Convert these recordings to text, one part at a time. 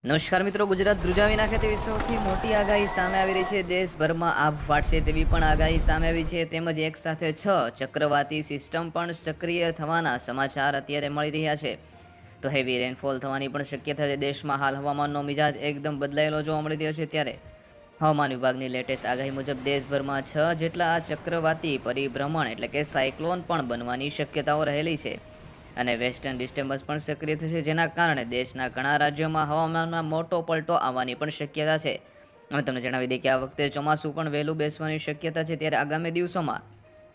નમસ્કાર મિત્રો, ગુજરાત ધ્રુજાવી નાખે તેવી સૌથી મોટી આગાહી સામે આવી રહી છે. દેશભરમાં આભ ફાટશે તેવી પણ આગાહી સામે આવી છે. તેમજ એક સાથે 6 ચક્રવાતી સિસ્ટમ પણ સક્રિય થવાના સમાચાર અત્યારે મળી રહ્યા છે. તો હેવી રેનફોલ થવાની પણ શક્યતા છે. દેશમાં હાલ હવામાનનો મિજાજ એકદમ બદલાયેલો જોવા મળી રહ્યો છે. ત્યારે હવામાન વિભાગની લેટેસ્ટ આગાહી મુજબ દેશભરમાં 6 જેટલા આ ચક્રવાતી પરિભ્રમણ એટલે કે સાયક્લોન પણ બનવાની શક્યતાઓ રહેલી છે. અને વેસ્ટર્ન ડિસ્ટર્બન્સ પણ સક્રિય થશે, જેના કારણે દેશના ઘણા રાજ્યોમાં હવામાનમાં મોટો પલટો આવવાની પણ શક્યતા છે. અમે તમને જણાવી દઈએ કે આ વખતે ચોમાસું પણ વહેલું બેસવાની શક્યતા છે. ત્યારે આગામી દિવસોમાં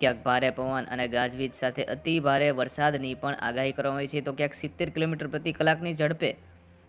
ક્યાંક ભારે પવન અને ગાજવીજ સાથે અતિ ભારે વરસાદની પણ આગાહી કરવામાં આવી છે. તો ક્યાંક 70 કિલોમીટર પ્રતિ કલાકની ઝડપે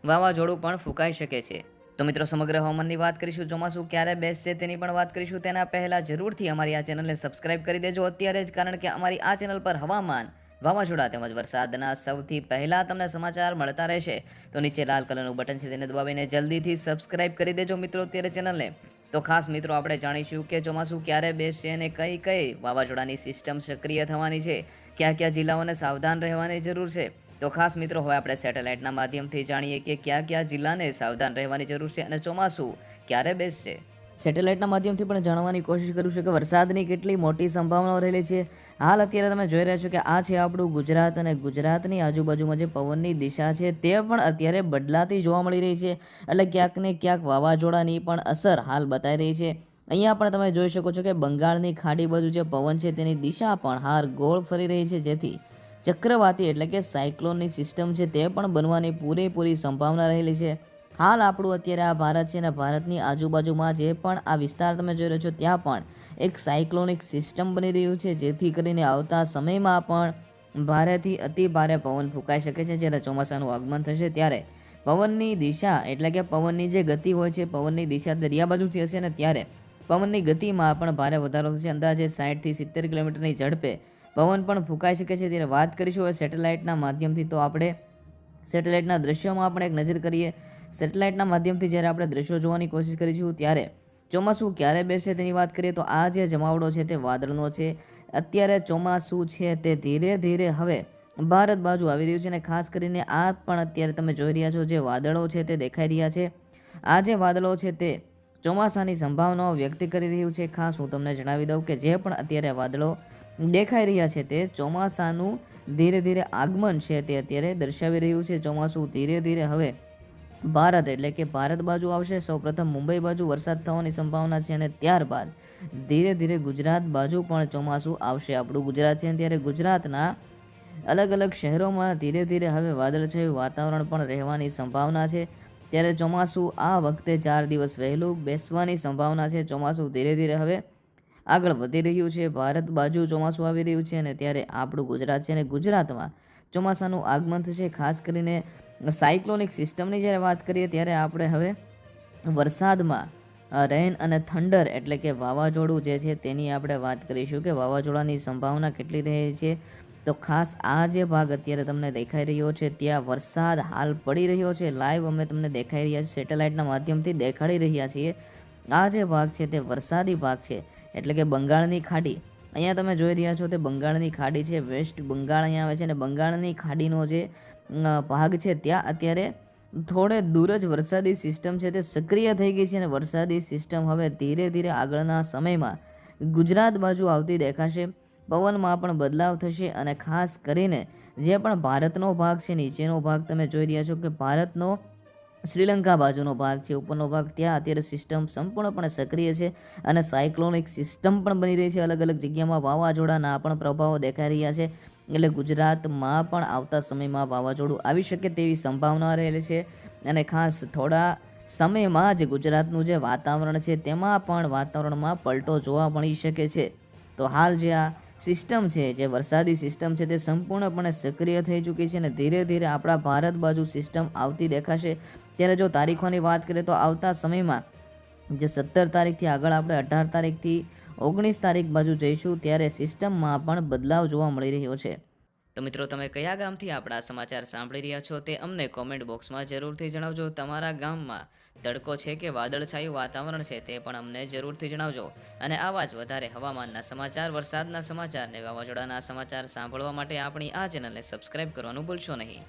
વાવાઝોડું પણ ફૂંકાઈ શકે છે. તો મિત્રો, સમગ્ર હવામાનની વાત કરીશું. ચોમાસું ક્યારે બેસશે તેની પણ વાત કરીશું. તેના પહેલાં જરૂરથી અમારી આ ચેનલને સબસ્ક્રાઇબ કરી દેજો અત્યારે જ, કારણ કે અમારી આ ચેનલ પર હવામાન, વાવાઝોડા તેમજ વરસાદના સૌથી પહેલાં તમને સમાચાર મળતા રહેશે. તો નીચે લાલ કલરનું બટન છે, તેને દબાવીને જલ્દીથી સબસ્ક્રાઇબ કરી દેજો મિત્રો અત્યારે ચેનલને. તો ખાસ મિત્રો, આપણે જાણીશું કે ચોમાસું ક્યારે બેસશે અને કઈ કઈ વાવાઝોડાની સિસ્ટમ સક્રિય થવાની છે, કયા કયા જિલ્લાઓને સાવધાન રહેવાની જરૂર છે. તો ખાસ મિત્રો, હવે આપણે સેટેલાઇટના માધ્યમથી જાણીએ કે કયા કયા જિલ્લાને સાવધાન રહેવાની જરૂર છે અને ચોમાસું ક્યારે બેસશે. સેટેલાઇટના માધ્યમથી પણ જાણવાની કોશિશ કરું છું કે વરસાદની કેટલી મોટી સંભાવનાઓ રહેલી છે. હાલ અત્યારે તમે જોઈ રહ્યા છો કે આ છે આપણું ગુજરાત, અને ગુજરાતની આજુબાજુમાં જે પવનની દિશા છે તે પણ અત્યારે બદલાતી જોવા મળી રહી છે. એટલે ક્યાંક ને ક્યાંક વાવાઝોડાની પણ અસર હાલ બતાવી રહી છે. અહીંયા પણ તમે જોઈ શકો છો કે બંગાળની ખાડી બાજુ જે પવન છે તેની દિશા પણ હાલ ગોળ ફરી રહી છે, જેથી ચક્રવાતી એટલે કે સાયક્લોનની સિસ્ટમ છે તે પણ બનવાની પૂરેપૂરી સંભાવના રહેલી છે. હાલ આપણું અત્યારે આ ભારત છે, અને ભારતની આજુબાજુમાં જે પણ આ વિસ્તાર તમે જોઈ રહ્યો છો ત્યાં પણ એક સાયક્લોનિક સિસ્ટમ બની રહ્યું છે, જેથી કરીને આવતા સમયમાં પણ ભારેથી અતિ ભારે પવન ફૂંકાઈ શકે છે. જ્યારે ચોમાસાનું આગમન થશે ત્યારે પવનની દિશા એટલે કે પવનની જે ગતિ હોય છે, પવનની દિશા દરિયા બાજુથી હશે, ને ત્યારે પવનની ગતિમાં પણ ભારે વધારો થશે. અંદાજે 60થી 70 કિલોમીટરની ઝડપે પવન પણ ફૂંકાઈ શકે છે. ત્યારે વાત કરીશું હવે સેટેલાઇટના માધ્યમથી, તો આપણે સેટેલાઇટના દ્રશ્યોમાં આપણે એક નજર કરીએ. સેટેલાઇટના માધ્યમથી જ્યારે આપણે દ્રશ્યો જોવાની કોશિશ કરીશું ત્યારે ચોમાસું ક્યારે બેસશે તેની વાત કરીએ તો આ જે જમાવડો છે તે વાદળનો છે. અત્યારે ચોમાસું છે તે ધીરે ધીરે હવે ભારત બાજુ આવી રહ્યું છે, અને ખાસ કરીને આ પણ અત્યારે તમે જોઈ રહ્યા છો જે વાદળો છે તે દેખાઈ રહ્યા છે. આ જે વાદળો છે તે ચોમાસાની સંભાવનાઓ વ્યક્ત કરી રહ્યું છે. ખાસ હું તમને જણાવી દઉં કે જે પણ અત્યારે વાદળો દેખાઈ રહ્યા છે તે ચોમાસાનું ધીરે ધીરે આગમન છે તે અત્યારે દર્શાવી રહ્યું છે. ચોમાસું ધીરે ધીરે હવે ભારત એટલે કે ભારત બાજુ આવશે. સૌપ્રથમ મુંબઈ બાજુ વરસાદ થવાની સંભાવના છે, અને ત્યારબાદ ધીરે ધીરે ગુજરાત બાજુ પણ ચોમાસું આવશે. આપણું ગુજરાત છે ત્યારે ગુજરાતના અલગ અલગ શહેરોમાં ધીરે ધીરે હવે વાદળછાયું વાતાવરણ પણ રહેવાની સંભાવના છે. ત્યારે ચોમાસું આ વખતે 4 દિવસ વહેલું બેસવાની સંભાવના છે. ચોમાસું ધીરે ધીરે હવે આગળ વધી રહ્યું છે, ભારત બાજુ ચોમાસું આવી રહ્યું છે, અને ત્યારે આપણું ગુજરાત છે, અને ગુજરાતમાં ચોમાસાનું આગમન થશે. ખાસ કરીને સાયક્લોનિક સિસ્ટમની જ્યારે વાત કરીએ ત્યારે આપણે હવે વરસાદમાં રેન અને થંડર એટલે કે વાવાઝોડું જે છે તેની આપણે વાત કરીશું કે વાવાઝોડાની સંભાવના કેટલી રહે છે. તો ખાસ આ જે ભાગ અત્યારે તમને દેખાઈ રહ્યો છે ત્યાં વરસાદ હાલ પડી રહ્યો છે. લાઈવ અમે તમને દેખાઈ રહ્યા છીએ, સેટેલાઇટના માધ્યમથી દેખાડી રહ્યા છીએ. આ જે ભાગ છે તે વરસાદી ભાગ છે, એટલે કે બંગાળની ખાડી. અહીંયા તમે જોઈ રહ્યા છો તે બંગાળની ખાડી છે, વેસ્ટ બંગાળ અહીંયા આવે છે, અને બંગાળની ખાડીનો જે ભાગ છે ત્યાં અત્યારે થોડે દૂર જ વરસાદી સિસ્ટમ છે તે સક્રિય થઈ ગઈ છે, અને વરસાદી સિસ્ટમ હવે ધીરે ધીરે આગળના સમયમાં ગુજરાત બાજુ આવતી દેખાશે. પવનમાં પણ બદલાવ થશે, અને ખાસ કરીને જે પણ ભારતનો ભાગ છે, નીચેનો ભાગ તમે જોઈ રહ્યા છો કે ભારતનો શ્રીલંકા બાજુનો ભાગ છે, ઉપરનો ભાગ, ત્યાં અત્યારે સિસ્ટમ સંપૂર્ણપણે સક્રિય છે, અને સાયક્લોનિક સિસ્ટમ પણ બની રહી છે. અલગ અલગ જગ્યામાં વાવાઝોડાના પણ પ્રભાવો દેખાઈ રહ્યા છે. એટલે ગુજરાતમાં પણ આવતા સમયમાં વાવાઝોડું આવી શકે તેવી સંભાવના રહેલી છે, અને ખાસ થોડા સમયમાં જ ગુજરાતનું જે વાતાવરણ છે તેમાં પણ વાતાવરણમાં પલટો જોવા મળી શકે છે. તો હાલ જે આ સિસ્ટમ છે, જે વરસાદી સિસ્ટમ છે તે સંપૂર્ણપણે સક્રિય થઈ ચૂકી છે, અને ધીરે ધીરે આપણા ભારત બાજુ સિસ્ટમ આવતી દેખાશે. ત્યારે જો તારીખોની વાત કરીએ તો આવતા સમયમાં જે 17 તારીખથી આગળ આપણે 18 તારીખથી 19 તારીખ બાજુ જઈશું ત્યારે સિસ્ટમમાં પણ બદલાવ જોવા મળી રહ્યો છે. તો મિત્રો, તમે કયા ગામથી આપણા સમાચાર સાંભળી રહ્યા છો તે અમને કોમેન્ટ બોક્સમાં જરૂરથી જણાવજો. તમારા ગામમાં તડકો છે કે વાદળછાયું વાતાવરણ છે તે પણ અમને જરૂરથી જણાવજો. અને આવા જ વધારે હવામાનના સમાચાર, વરસાદના સમાચાર ને વાવાઝોડાના સમાચાર સાંભળવા માટે આપણી આ ચેનલને સબસ્ક્રાઇબ કરવાનું ભૂલશો નહીં.